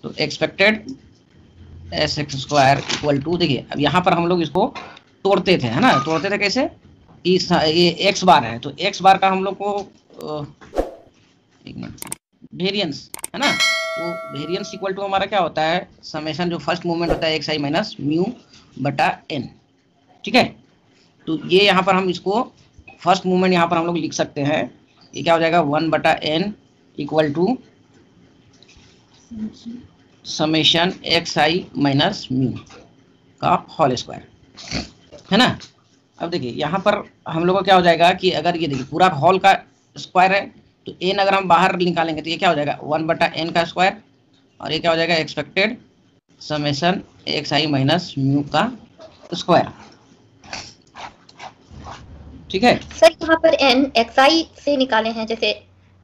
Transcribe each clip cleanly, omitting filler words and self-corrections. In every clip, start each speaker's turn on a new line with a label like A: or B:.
A: तो expected S x square equal to, देखिए अब यहाँ पर हम लोग इसको तोड़ते थे, है ना, तोड़ते थे कैसे कि ये एक्स बार है, तो एक्स बार का हम लोग को एक मिनट वेरिएंस है ना, तो वेरिएंस इक्वल टू हमारा क्या होता है, समेशन जो फर्स्ट मूवमेंट होता है एक्स आई माइनस म्यू बटा एन, ठीक है। तो ये यहाँ पर हम इसको फर्स्ट मूवमेंट यहाँ पर हम लोग लिख सकते हैं, ये क्या हो जाएगा 1 बटा N equal to summation x I minus mu का होल स्क्वायर, है ना। अब देखिए यहाँ पर हम लोग को क्या हो जाएगा कि अगर ये देखिए पूरा होल का स्क्वायर है तो एन अगर हम बाहर निकालेंगे तो ये क्या हो जाएगा 1 बटा एन का स्क्वायर, और ये क्या हो जाएगा एक्सपेक्टेड समेशन एक्स आई माइनस म्यू का स्क्वायर, ठीक है।
B: सर यहाँ पर एन एक्स आई से निकाले हैं, जैसे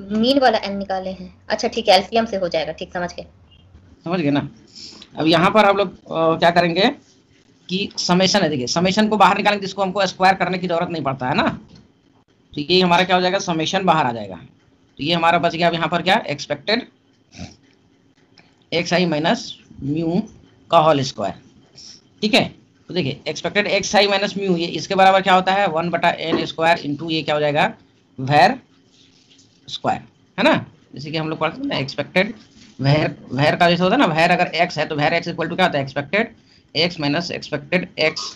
B: मीन वाला एन निकाले हैं। अच्छा ठीक है, एलसीएम से हो जाएगा, ठीक समझ गए
A: ना। अब यहाँ पर हम लोग क्या करेंगे कि समेशन है, देखिए समेशन को बाहर निकालेंगे जिसको हमको स्क्वायर करने की जरूरत नहीं पड़ता है ना, तो ये हमारा क्या हो जाएगा समेशन बाहर आ जाएगा, तो ये हमारा बच गया अब यहाँ पर क्या एक्सपेक्टेड एक्स आई माइनस म्यू का होल स्क्वायर, ठीक है। तो देखिए एक्सपेक्टेड एक्स आई माइनस म्यू ये इसके बराबर क्या होता है 1 बटा एन स्क्वायर इंटू ये क्या हो जाएगा वेर स्क्वायर, है ना। जैसे कि हम लोग पढ़ते हैं ना एक्सपेक्टेड वेर का जैसे होता है ना, वेर अगर एक्स है तो वेर एक्स इक्वल टू क्या होता है expected x minus expected x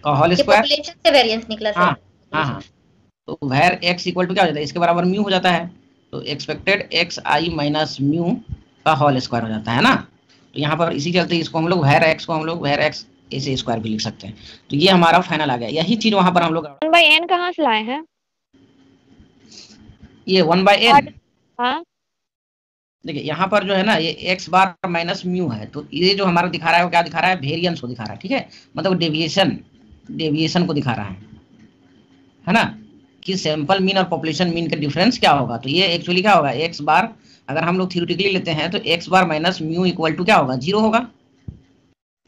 A: का होल स्क्वायर,
B: पॉपुलेशन से वेरिएंस निकला सर।
A: हाँ, तो वेर एक्स इक्वल टू क्या हो जाता है इसके बराबर म्यू हो जाता है, तो एक्सपेक्टेड एक्स आई माइनस म्यू का होल स्क्वायर हो जाता है ना। तो यहाँ पर इसी चलते इसको हम लोग वेर एक्स को हम लोग वेर एक्स ऐसे स्क्वायर भी लिख सकते हैं, तो ये हमारा फाइनल आ गया। यही चीज वहां पर हम लोग
C: 1/n कहाँ से लाए हैं,
A: ये 1/n,
C: हाँ
A: देखिए यहाँ पर जो है ना ये एक्स बार माइनस म्यू है, तो ये जो हमारा दिखा रहा है वो क्या दिखा रहा है वेरिएंस को दिखा रहा है, ठीक है, मतलब डेविएशन को दिखा रहा है ना, कि सैंपल मीन और पॉपुलेशन मीन का डिफरेंस क्या होगा। तो ये एक्चुअली क्या होगा एक्स बार अगर हम लोग थ्योरेटिकली लेते हैं तो X bar minus mu equal to क्या होगा 0 होगा,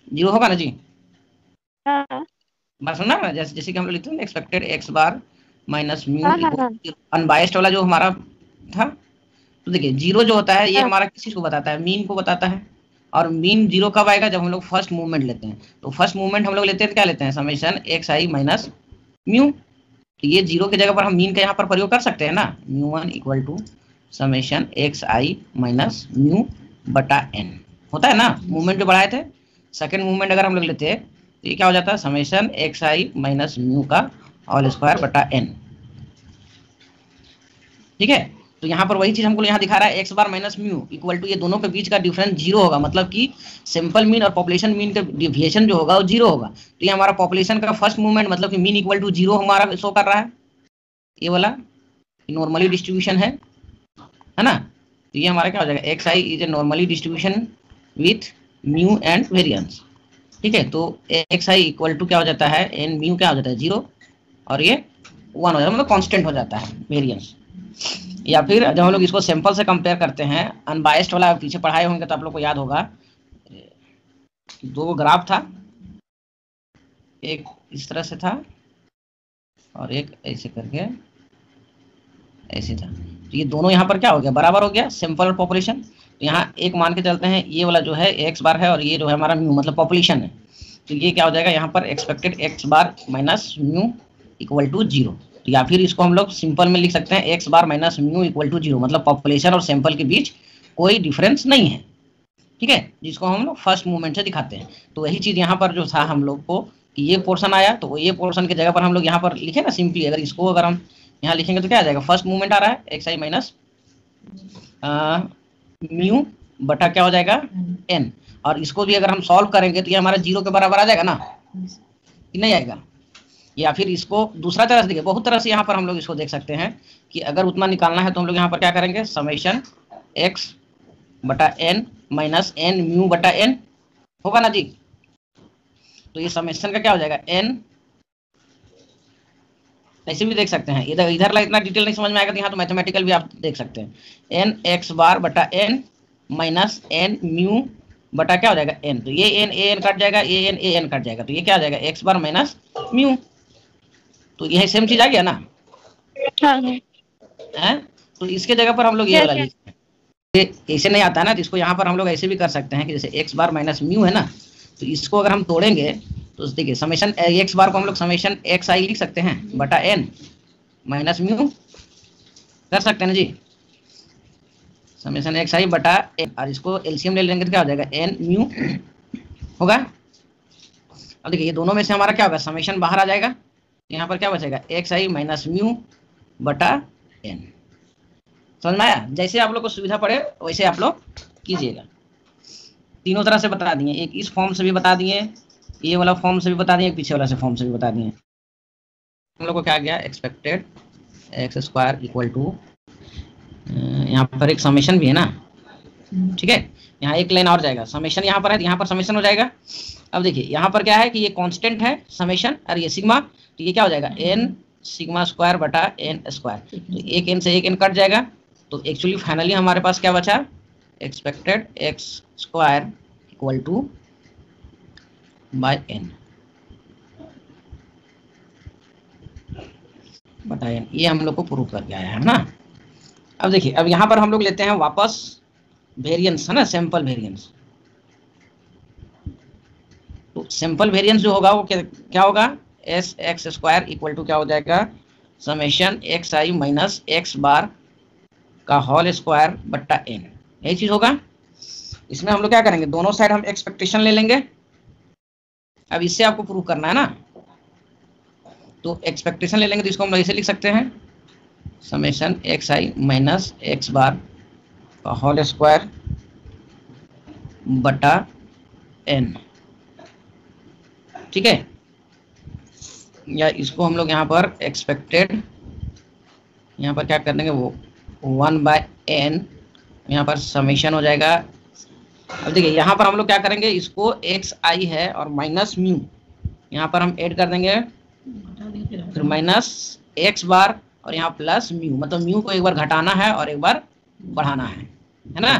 A: 0 होगा ना जी,
C: हाँ
A: बात सुनना ना, जैसे कि हम लोग लिखते हैं expected X bar minus mu
C: हाँ।
A: अनबायस्ड वाला जो हमारा था, तो देखिए 0 जो होता है ये हमारा किसी को बताता है मीन को बताता है, और मीन 0 कब आएगा जब हम लोग फर्स्ट मूवमेंट लेते हैं, तो फर्स्ट मूवमेंट हम लोग लेते हैं क्या लेते हैं समेशन एक्स आई माइनस म्यू, तो ये 0 की जगह पर हम मीन का यहाँ पर प्रयोग कर सकते हैं ना, μ1 equal to summation x I minus mu बटा एन होता है ना, मूवमेंट जो बढ़ाए थे। सेकंड मूवमेंट अगर हम लोग लेते हैं तो ये क्या हो जाता है समेशन एक्स आई माइनस म्यू का होल स्क्वायर बटा एन, ठीक है। तो यहाँ पर वही चीज हमको यहाँ दिखा रहा है X bar minus mu equal to ये दोनों के बीच का डिफरेंस 0 होगा, मतलब कि सिंपल मीन और पॉपुलेशन मीन का डिविएशन जो होगा वो 0 होगा। तो ये हमारा पॉपुलेशन का फर्स्ट मूवमेंट मतलब कि मीन इक्वल टू 0 हमारा शो कर रहा है, ये वाला नॉर्मली डिस्ट्रीब्यूशन है ना। तो ये हमारा क्या हो जाएगा x I is a normally distribution with mu and variance, ठीक है। तो एक्स आई इक्वल टू क्या हो जाता है एन म्यू क्या हो जाता है 0 और ये 1 हो जाता है, मतलब कांस्टेंट हो जाता है वेरिएंस। या फिर जब हम लोग इसको सैंपल से कंपेयर करते हैं अनबायस्ड वाला पीछे पढ़ाए होंगे तो आप लोग को याद होगा, 2 ग्राफ था, एक इस तरह से था और एक ऐसे करके ऐसे था, तो ये दोनों यहाँ पर क्या हो गया बराबर हो गया सैंपल और पॉपुलेशन। तो यहाँ एक मान के चलते हैं ये वाला जो है एक्स बार है और ये जो है हमारा म्यू मतलब पॉपुलेशन है, तो ये क्या हो जाएगा यहाँ पर expected X bar minus mu equal to 0, या फिर इसको हम लोग सिंपल में लिख सकते हैं X bar minus mu equal to 0, मतलब पॉपुलेशन और सैंपल के बीच कोई डिफरेंस नहीं है, ठीक है, जिसको हम लोग फर्स्ट मूवमेंट से दिखाते हैं। तो वही चीज यहाँ पर जो था हम लोग को कि ये पोर्शन आया तो ये पोर्शन की जगह पर हम लोग यहाँ पर लिखे ना सिंपली, अगर इसको अगर हम यहाँ लिखेंगे तो क्या आ जाएगा फर्स्ट मूवमेंट आ रहा है एक्स आई माइनस म्यू बटा क्या हो जाएगा एन, और इसको भी अगर हम सॉल्व करेंगे तो ये हमारा 0 के बराबर आ जाएगा ना, कि नहीं आएगा। या फिर इसको दूसरा तरह से देखिए, बहुत तरह से यहाँ पर हम लोग इसको देख सकते हैं कि अगर उतना निकालना है तो हम लोग यहाँ पर क्या करेंगे समेशन एक्स बटा एन माइनस एन म्यू बटा एन होगा ना जी। तो ये समेशन का क्या हो जाएगा एन, ऐसे भी देख सकते हैं, इधर इतना डिटेल नहीं समझ में आएगा तो यहाँ तो मैथमेटिकल भी आप देख सकते हैं, एन एक्स बार बटा एन माइनस एन म्यू बटा क्या हो जाएगा एन, तो ये एन ए एन कट जाएगा, ए एन कट जाएगा, तो ये क्या आ जाएगा एक्स बार माइनस म्यू, तो यह सेम चीज आ गया ना।
C: हाँ
A: है तो इसके जगह पर हम लोग ये वाला लिखते हैं ऐसे नहीं आता है ना, तो इसको यहाँ पर हम लोग ऐसे भी कर सकते हैं कि जैसे एक्स बार माइनस म्यू है ना, तो इसको अगर हम तोड़ेंगे तो देखिए समेशन एक्स बार को हम लोग समेशन एक्स आई लिख सकते हैं बटा एन माइनस म्यू कर सकते हैं ना जी, समेशन एक्स आई बटा एन, और इसको एलसीएम ले लेंगे तो क्या हो जाएगा एन म्यू होगा। अब देखिए ये दोनों में से हमारा क्या होगा, समेशन बाहर आ जाएगा, यहाँ पर क्या बचेगा एक्स आई माइनस म्यू बटा एन। समझ में आया? जैसे आप लोग को सुविधा पड़े वैसे आप लोग कीजिएगा। तीनों तरह से बता दिए, एक इस फॉर्म से भी बता दिए, ये वाला फॉर्म से भी बता दिए, पीछे वाला से फॉर्म से भी बता दिए। हम लोग को क्या गया, expected X square equal to, यहाँ पर एक समेशन भी है ना, ठीक है, यहाँ एक लाइन और जाएगा, समेशन यहाँ पर है, यहाँ पर समेशन हो जाएगा। अब देखिए यहाँ पर क्या है कि ये कांस्टेंट है समेशन और ये सिग्मा, तो ये क्या हो जाएगा एन सिग्मा स्क्वायर बटा एन स्क्वायर, तो एक एन से एक एन कट जाएगा, तो एक्चुअली फाइनली हमारे पास क्या बचा, expected X square equal to by N बटा एन, ये हम लोग को प्रूव करके आया है ना। अब देखिए अब यहाँ पर हम लोग लेते हैं वापस वेरिएंस है ना, सैंपल वेरिएंस। तो सैंपल वेरिएंस जो होगा वो क्या होगा, S x square equal to क्या हो जाएगा, समेशन एक्स आई माइनस एक्स बार का होल स्क्वायर बट्टा एन, यही चीज होगा। इसमें हम लोग क्या करेंगे, दोनों साइड हम एक्सपेक्टेशन ले लेंगे। अब इससे आपको प्रूव करना है ना, तो एक्सपेक्टेशन ले लेंगे, तो इसको हम ऐसे लिख सकते हैं समेशन एक्स आई माइनस एक्स बार का होल स्क्वायर बटा एन, ठीक है, या इसको हम लोग यहाँ पर एक्सपेक्टेड, यहाँ पर क्या कर देंगे वो 1/n, यहाँ पर समेशन हो जाएगा। अब देखिए यहाँ पर हम लोग क्या करेंगे, इसको एक्स आई है और माइनस म्यू यहाँ पर हम ऐड कर देंगे, फिर माइनस एक्स बार और यहाँ प्लस म्यू, मतलब म्यू को एक बार घटाना है और एक बार बढ़ाना है ना।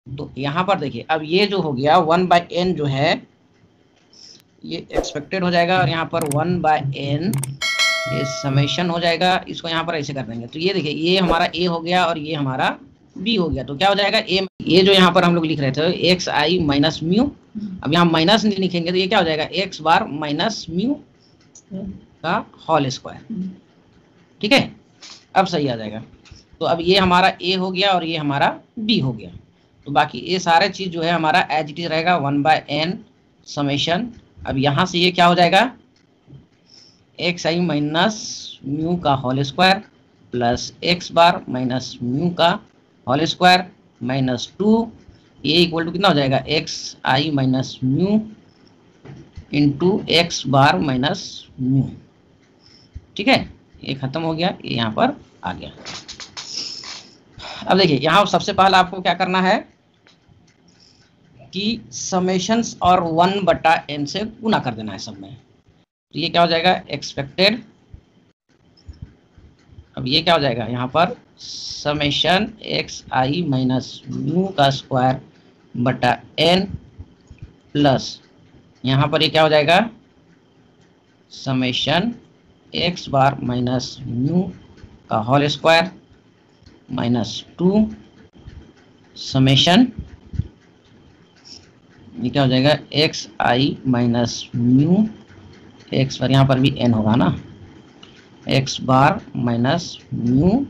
A: तो यहाँ पर देखिए अब ये जो हो गया 1/n जो है ये एक्सपेक्टेड हो जाएगा, और यहाँ पर 1/n ये समेशन हो जाएगा, इसको यहाँ पर ऐसे कर देंगे। तो ये देखिए ये हमारा a हो गया और ये हमारा b हो गया, तो क्या हो जाएगा a, ये जो यहाँ पर हम लोग लिख रहे थे एक्स आई माइनस म्यू, अब यहाँ माइनस नहीं लिखेंगे तो ये क्या हो जाएगा एक्स बार माइनस म्यू का होल स्क्वायर, ठीक है, अब सही आ जाएगा। तो अब ये हमारा a हो गया और ये हमारा b हो गया, तो बाकी ये सारे चीज जो है हमारा एज इट इज रहेगा 1/n समेशन। अब यहाँ से ये क्या हो जाएगा एक्स आई माइनस म्यू का whole square plus x bar minus mu का होल स्क्वायर माइनस 2, ये इक्वल टू कितना हो जाएगा एक्स आई minus mu into x bar minus mu, ठीक है, ये खत्म हो गया, ये यहाँ पर आ गया। अब देखिए यहाँ सबसे पहले आपको क्या करना है कि समेशंस और 1/n से गुना कर देना है सब में, तो ये क्या हो जाएगा एक्सपेक्टेड, अब ये क्या हो जाएगा यहाँ पर समेशन एक्स आई माइनस म्यू का स्क्वायर बटा एन प्लस यहाँ पर ये क्या हो जाएगा summation x bar minus mu का होल स्क्वायर माइनस 2 समेशन ये क्या हो जाएगा एक्स आई माइनस म्यू एक्स पर, यहाँ पर भी एन होगा ना, एक्स बार माइनस म्यू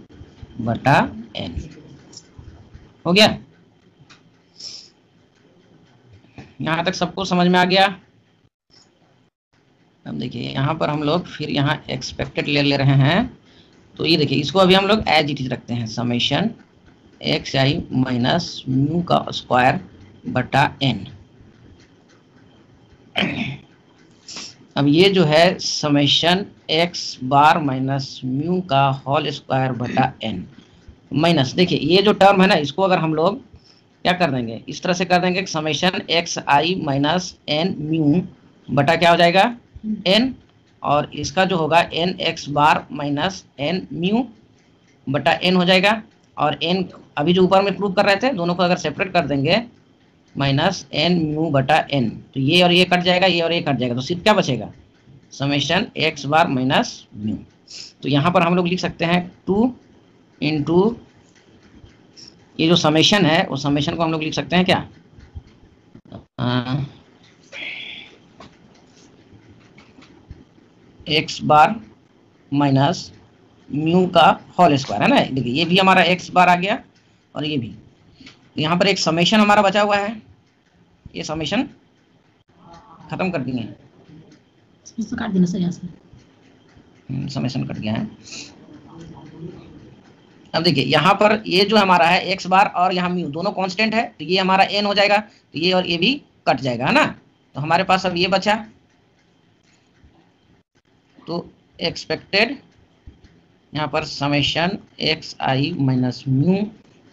A: बटा एन हो गया। यहाँ तक सबको समझ में आ गया। अब देखिए यहाँ पर हम लोग फिर यहाँ एक्सपेक्टेड ले रहे हैं, तो ये देखिए इसको अभी हम लोग एज इट इज रखते हैं समेशन एक्स आई माइनस म्यू का स्क्वायर बटा एन। अब ये जो है summation x bar minus mu का होल स्क्वायर बटा एन माइनस, देखिए ये जो टर्म है ना इसको अगर हम लोग क्या कर देंगे इस तरह से कर देंगे समेशन एक्स आई माइनस एन म्यू बटा क्या हो जाएगा एन, और इसका जो होगा N x bar minus N mu बटा एन हो जाएगा, और एन अभी जो ऊपर में प्रूव कर रहे थे दोनों को अगर सेपरेट कर देंगे माइनस एन म्यू बटा एन, तो ये और ये कट जाएगा, ये और ये कट जाएगा, तो सिर्फ क्या बचेगा summation x bar minus mu. तो यहाँ पर हम लोग लिख सकते हैं 2 इंटू ये जो समेशन है उस समेशन को हम लोग लिख सकते हैं क्या, एक्स बार माइनस म्यू का होल स्क्वायर, है ना। देखिए ये भी हमारा एक्स बार आ गया और ये भी, यहाँ पर एक समेशन हमारा बचा हुआ है, ये समेशन खत्म कर दिए,
D: इसको काट देना सर यहाँ से,
A: समेशन कट गया है। अब देखिए यहाँ पर ये जो हमारा है एक्स बार और यहाँ म्यू दोनों कांस्टेंट है, तो ये हमारा एन हो जाएगा, तो ये और ये भी कट जाएगा, है ना। तो हमारे पास अब ये बचा, तो एक्सपेक्टेड यहाँ पर समेशन एक्स आई माइनस म्यू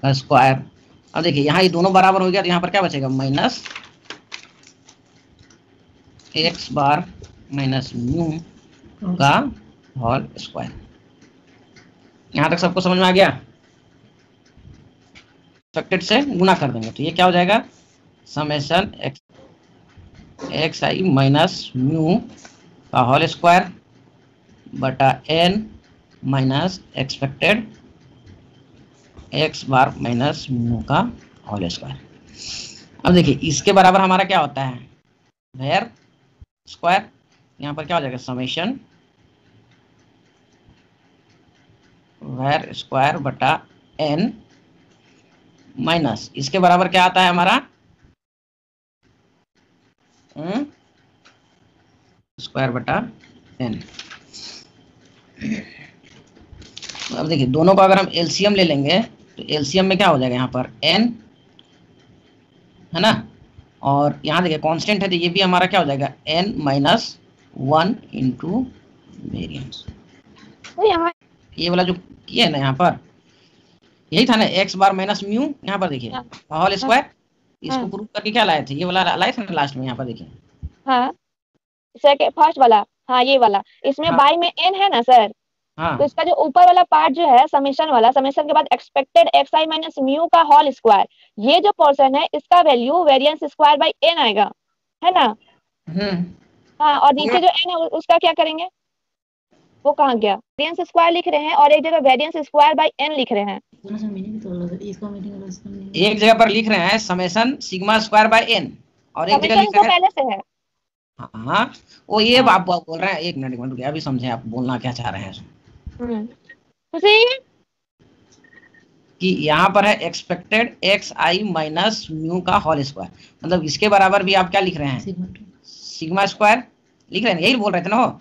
A: का स्क्वायर। अब देखिए यहाँ ये दोनों बराबर हो गया, तो यहाँ पर क्या बचेगा, minus X bar minus mu का होल स्क्वायर। यहाँ तक सबको समझ में आ गया। एक्सपेक्टेड से गुना कर देंगे तो ये क्या हो जाएगा, समेशन एक्स आई माइनस म्यू का होल स्क्वायर बटा N minus expected X bar minus mu का होल स्क्वायर। अब देखिए इसके बराबर हमारा क्या होता है, वेयर स्क्वायर, यहाँ पर क्या हो जाएगा, समेशन वेयर स्क्वायर बटा एन माइनस इसके बराबर क्या आता है हमारा, स्क्वायर बटा एन। अब देखिए दोनों का अगर हम एलसीएम ले लेंगे तो एलसीएम में क्या हो जाएगा, यहाँ पर एन, है ना, और यहाँ देखिए कांस्टेंट है तो ये भी हमारा क्या हो जाएगा, एन माइनस 1 इंटू वेरियंस। ये वाला जो किया है ना यहाँ पर, यही था ना एक्स बार माइनस म्यू, यहाँ पर देखिए होल स्क्वायर, इसको प्रूव करके क्या लाए थे, ये वाला लाए थे ना लास्ट में, यहाँ पर देखिए,
C: हाँ सेकंड फर्स्ट वाला, हाँ ये वाला, इसमें
A: हाँ,
C: बाई में एन है ना सर,
A: हाँ,
C: तो इसका जो ऊपर वाला पार्ट जो है समेशन वाला, समेशन के बाद एक्सपेक्टेड एक्स आई माइनस म्यू का होल स्क्वायर, ये जो पोर्शन है इसका value variance square by N आएगा, है ना। हाँ, और नीचे जो एन है उसका क्या करेंगे, वो कहाँ गया, वेरिएंस स्क्वायर लिख रहे हैं और एक जगह वेरिएंस स्क्वायर बाई एन लिख रहे हैं,
A: एक जगह पर लिख रहे हैं summation sigma square by N और एक जगह लिख
C: तो
A: रहे हैं,
C: पहले से है।
A: हाँ वो ये आप बोल रहे हैं, एक मिनट रुकिए अभी समझे आप बोलना क्या चाह रहे हैं, कि यहाँ पर है एक्सपेक्टेड एक्स आई माइनस म्यू का होल स्क्वायर, मतलब इसके बराबर भी आप क्या लिख रहे हैं, सिग्मा स्क्वायर लिख रहे हैं, यही बोल रहे थे ना वो,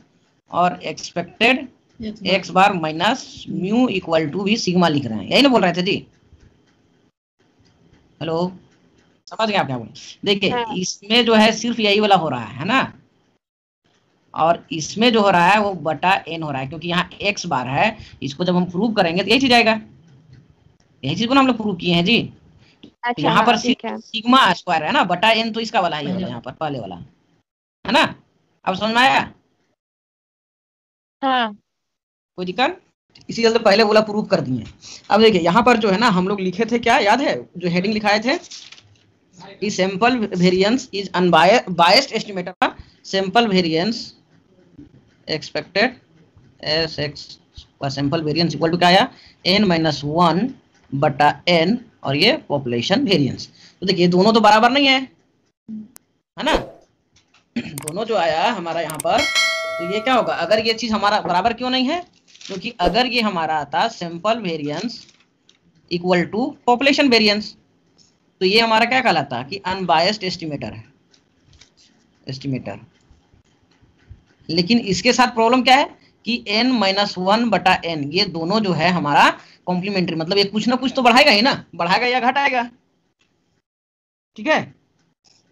A: और expected X bar minus mu equal to भी सिग्मा लिख रहे हैं, यही ना बोल रहे थे जी। हेलो, समझ गए आप क्या बोले। देखिए
C: हाँ।
A: इसमें जो है सिर्फ यही वाला हो रहा है ना, और इसमें जो हो रहा है वो बटा एन हो रहा है, क्योंकि यहाँ एक्स बार है, इसको जब हम प्रूव करेंगे तो यही चीज आएगा, यही चीज को ना हम लोग प्रूव किए हैं जी।
C: अच्छा,
A: तो यहाँ पर
C: ठीक है।
A: सिग्मा स्क्वायर है ना, बटा एन तो इसका वाला ही होगा, यहाँ पर पहले वाला है ना। अब समझ में आया,
C: हाँ
A: कोई दिक्कत, इसी चलते पहले बोला प्रूव कर दिए। अब देखिए यहाँ पर जो है ना हम लोग लिखे थे क्या याद है, जो हेडिंग लिखाए थे, sample variance is unbiased estimate of sample variance expected S x का सैंपल वेरिएंस इक्वल टू क्या आया, एन माइनस 1 बटा एन, और ये पॉपुलेशन वेरिएंस। तो देखिए दोनों तो बराबर नहीं है ना, दोनों जो आया हमारा यहाँ पर, तो ये क्या होगा, अगर ये चीज हमारा बराबर क्यों नहीं है, क्योंकि अगर ये हमारा आता sample variance equal to population variance, तो ये हमारा क्या कहलाता कि अनबायस्ड एस्टिमेटर है, एस्टिमेटर। लेकिन इसके साथ प्रॉब्लम क्या है कि n माइनस 1 बटा एन, ये दोनों जो है हमारा कॉम्प्लीमेंट्री, मतलब ये कुछ ना कुछ तो बढ़ाएगा ही ना, बढ़ाएगा या घटाएगा, ठीक है।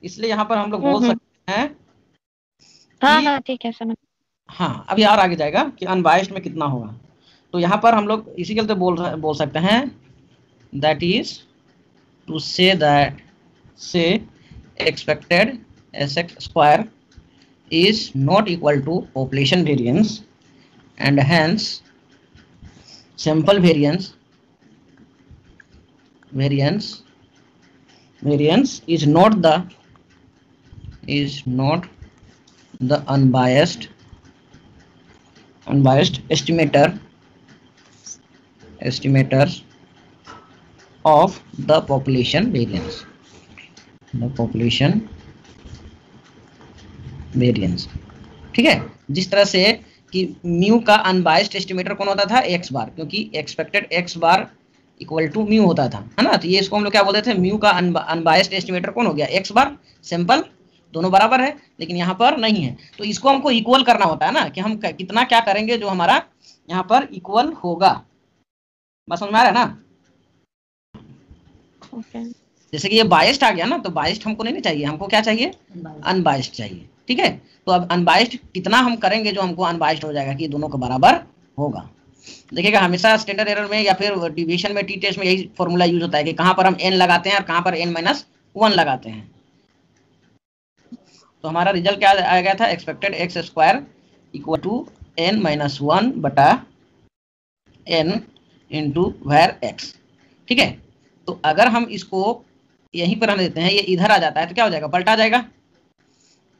A: इसलिए यहाँ पर हम लोग बोल सकते हैं
C: हाँ ठीक है, समझ।
A: हाँ अभी और आगे जाएगा कि अनबायस्ड में कितना होगा, तो यहाँ पर हम लोग इसी के लिए बोल सकते हैं, that is to say that say expected S x square is not equal to population variance and hence sample variance is not the unbiased estimator of the population variance, the population variance. ठीक है, जिस तरह से कि mu का unbiased estimator कौन होता था, एक्स बार, क्योंकि expected X bar equal to mu होता था, है ना। तो ये इसको हम लोग क्या बोलते थे, म्यू का अनबायस्ड एस्टिमेटर कौन हो गया, एक्स बार, सैंपल दोनों बराबर है, लेकिन यहाँ पर नहीं है। तो इसको हमको इक्वल करना होता है ना, कि हम कितना क्या करेंगे जो हमारा यहाँ पर इक्वल होगा। बस समझ में आ रहा है ना। जैसे कि ये बायस्ड आ गया ना, तो बायस्ड हमको नहीं चाहिए, हमको क्या चाहिए, अनबायस्ड चाहिए। ठीक है, तो अब अनबायस्ड कितना हम करेंगे जो हमको अनबायस्ड हो जाएगा कि दोनों के बराबर होगा। देखिएगा हमेशा स्टैंडर्ड एरर में या फिर डिवीजन में, टी टेस्ट में यही फॉर्मूला यूज होता है कि कहाँ पर हम n लगाते हैं और कहाँ पर n-1 लगाते हैं। तो हमारा रिजल्ट क्या आ गया था, expected X square equal to n-1 बटा n इंटू वेर एक्स। ठीक है, तो अगर हम इसको यहीं पर रहने देते हैं, ये इधर आ जाता है तो क्या हो जाएगा, पलटा जाएगा।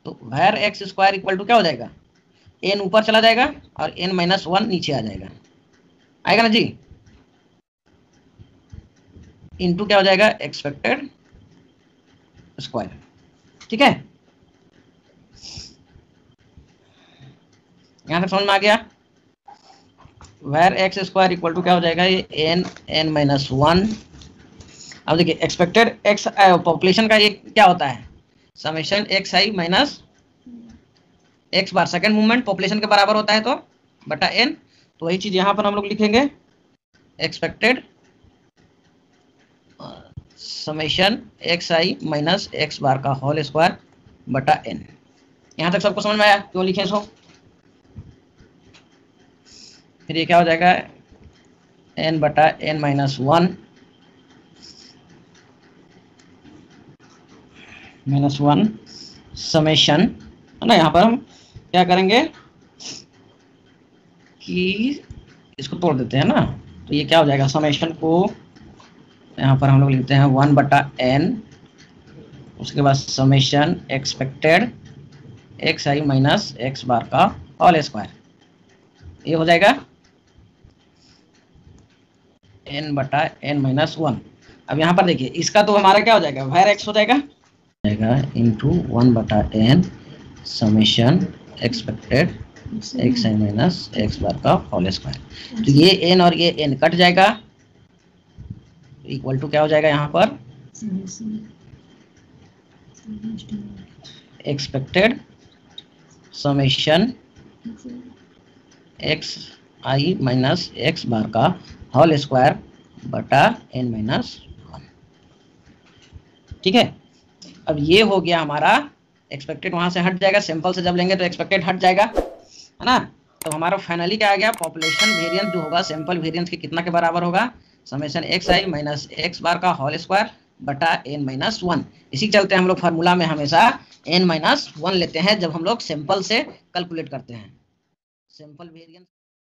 A: तो var X square equal to क्या हो जाएगा, n ऊपर चला जाएगा और n-1 नीचे आ जाएगा, आएगा ना जी, इंटू क्या हो जाएगा, एक्सपेक्टेड स्क्वायर। ठीक है, यहां तक समझ में आ गया। Var X square equal to क्या हो जाएगा, ये n-1। अब देखिए एक्सपेक्टेड एक्स पॉपुलेशन का ये क्या होता है, समेशन एक्स आई माइनस एक्स बार, सेकेंड मूवमेंट पॉपुलेशन के बराबर होता है तो बटा n। तो वही चीज यहां पर हम लोग लिखेंगे, एक्सपेक्टेड समेशन एक्स आई माइनस एक्स बार का होल स्क्वायर बटा n। यहां तक सबको समझ में आया क्यों लिखे सो। फिर ये क्या हो जाएगा, n बटा n-1 -1 समेशन, है ना। यहाँ पर हम क्या करेंगे कि इसको तोड़ देते हैं ना, तो ये क्या हो जाएगा, समेशन को यहाँ पर हम लोग लिखते हैं 1 बटा n, उसके बाद समेशन एक्सपेक्टेड एक्स आई माइनस एक्स बार का होल स्क्वायर, ये हो जाएगा n बटा n-1। अब यहाँ पर देखिए इसका तो हमारा क्या हो जाएगा, वेर एक्स हो जाएगा इंटू 1 बटा n समेशन एक्सपेक्टेड एक्स आई माइनस एक्स बार का होल स्क्वायर। तो ये n और ये n कट जाएगा, इक्वल टू क्या हो जाएगा यहाँ पर, एक्सपेक्टेड समेशन एक्स आई माइनस एक्स बार का होल स्क्वायर बटा n-1। ठीक है, अब ये हो गया हमारा एक्सपेक्टेड, वहां से हट जाएगा, सैंपल से जब लेंगे तो एक्सपेक्टेड हट जाएगा, है ना। तो हमारा फाइनली क्या आ गया, पॉपुलेशन वेरिएंस जो होगा सैंपल वेरिएंस के कितना के बराबर होगा, समेशन एक्स आई माइनस एक्स बार का होल स्क्वायर बटा n-1। इसी चलते हम लोग फार्मूला में हमेशा n-1 लेते हैं जब हम लोग सैंपल से कैलकुलेट करते हैं, सैंपल वेरिएंस।